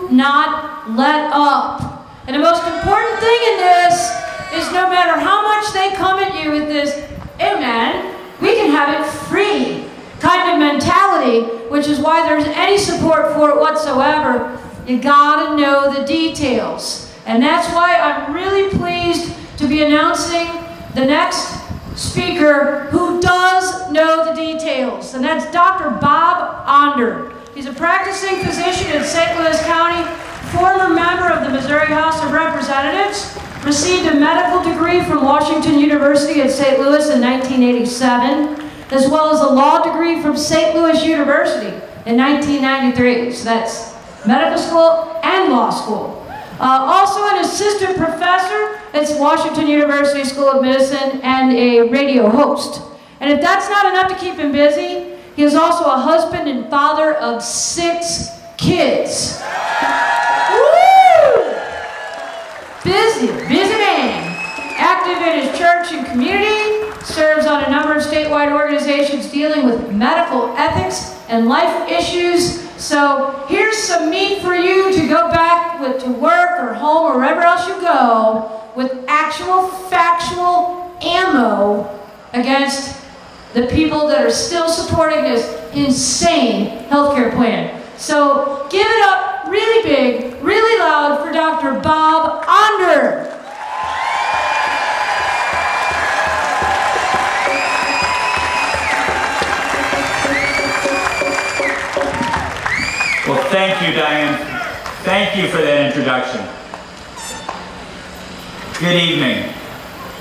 do not let up. And the most important thing in this is no matter how much they come at you with this, hey man, we can have it free kind of mentality, which is why there's any support for it whatsoever. You gotta know the details. And that's why I'm really pleased to be announcing the next speaker who does know the details, and that's Dr. Bob Onder. He's a practicing physician in St. Louis County, former member of the Missouri House of Representatives, received a medical degree from Washington University in St. Louis in 1987, as well as a law degree from St. Louis University in 1993. So that's medical school and law school. Also an assistant professor at Washington University School of Medicine and a radio host. And if that's not enough to keep him busy, he is also a husband and father of 6 kids. Woo! Busy man. Active in his church and community, serves on a number of statewide organizations dealing with medical ethics and life issues. So here's some meat for you to go back with to work or home or wherever else you go with actual factual ammo against the people that are still supporting this insane healthcare plan. So give it up really big, really loud for Dr. Bob Onder. Well, thank you, Diane. Thank you for that introduction. Good evening.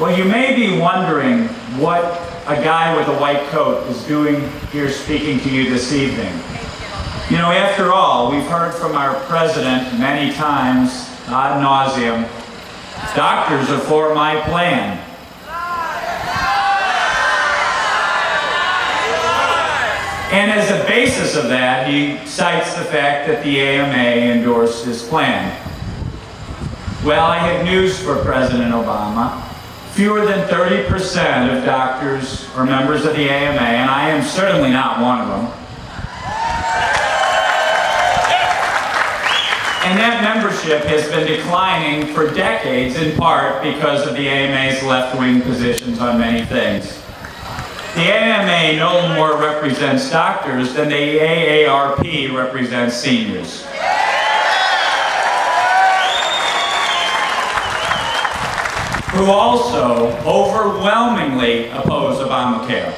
Well, you may be wondering what a guy with a white coat is doing here speaking to you this evening. You know, after all, we've heard from our president many times, ad nauseum, doctors are for my plan. And as a basis of that, he cites the fact that the AMA endorsed his plan. Well, I have news for President Obama. Fewer than 30% of doctors are members of the AMA, and I am certainly not one of them. And that membership has been declining for decades, in part because of the AMA's left-wing positions on many things. The AMA no more represents doctors than the AARP represents seniors. Who also overwhelmingly oppose Obamacare.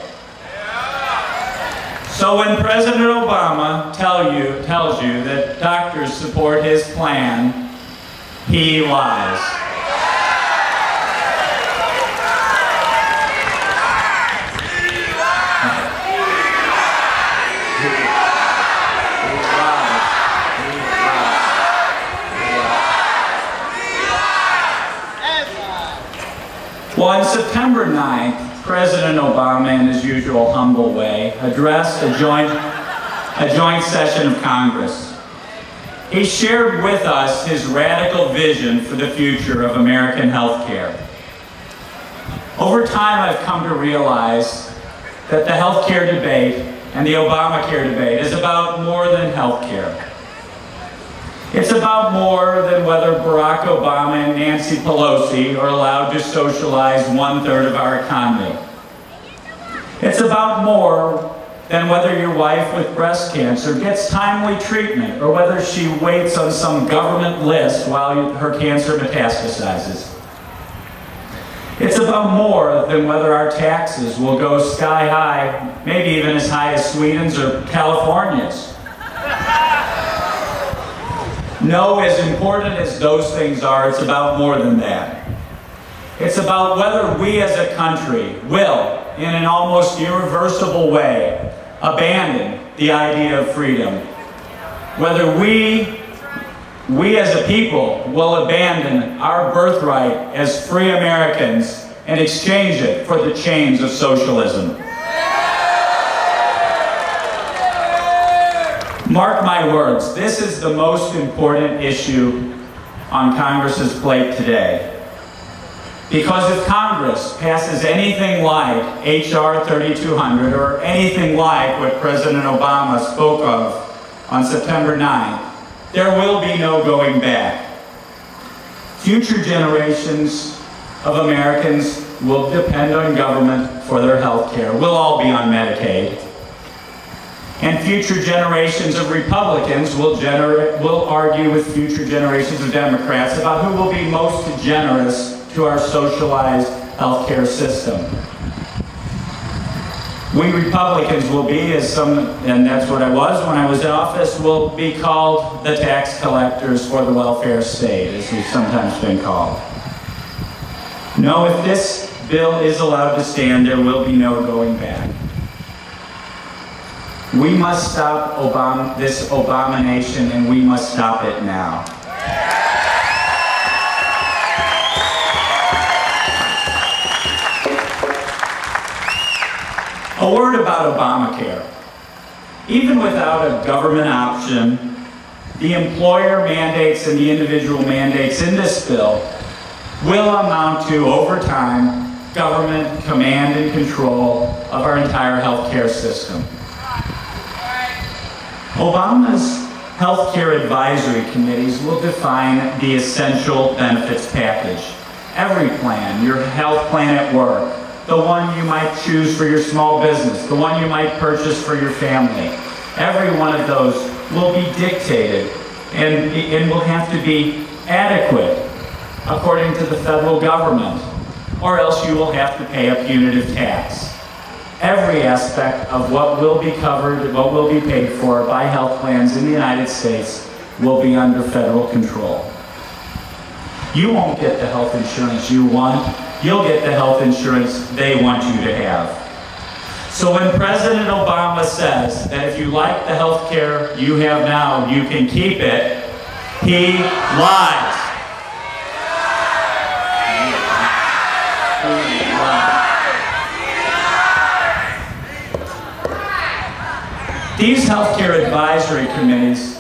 So when President Obama tells you that doctors support his plan, he lies. Well, on September 9th, President Obama, in his usual humble way, addressed a joint session of Congress. He shared with us his radical vision for the future of American health care. Over time, I've come to realize that the health care debate and the Obamacare debate is about more than health care. It's about more than whether Barack Obama and Nancy Pelosi are allowed to socialize 1/3 of our economy. It's about more than whether your wife with breast cancer gets timely treatment or whether she waits on some government list while her cancer metastasizes. It's about more than whether our taxes will go sky high, maybe even as high as Sweden's or California's. No, as important as those things are, it's about more than that. It's about whether we as a country will, in an almost irreversible way, abandon the idea of freedom. Whether we as a people will abandon our birthright as free Americans and exchange it for the chains of socialism. Mark my words, this is the most important issue on Congress's plate today. Because if Congress passes anything like H.R. 3200 or anything like what President Obama spoke of on September 9th, There will be no going back. Future generations of Americans will depend on government for their health care. We'll all be on Medicaid. And future generations of Republicans will argue with future generations of Democrats about who will be most generous to our socialized health care system. We Republicans will be, and that's what I was when I was in office, will be called the tax collectors for the welfare state, as we've sometimes been called. No, if this bill is allowed to stand, there will be no going back. We must stop this abomination, and we must stop it now. A word about Obamacare. Even without a government option, the employer mandates and the individual mandates in this bill will amount to, over time, government command and control of our entire healthcare system. Obama's healthcare advisory committees will define the essential benefits package. Every plan, your health plan at work, the one you might choose for your small business, the one you might purchase for your family. Every one of those will be dictated and will have to be adequate according to the federal government, or else you will have to pay a punitive tax. Every aspect of what will be covered, what will be paid for by health plans in the United States will be under federal control. You won't get the health insurance you want. You'll get the health insurance they want you to have. So when President Obama says that if you like the health care you have now, you can keep it, he lies. These healthcare advisory committees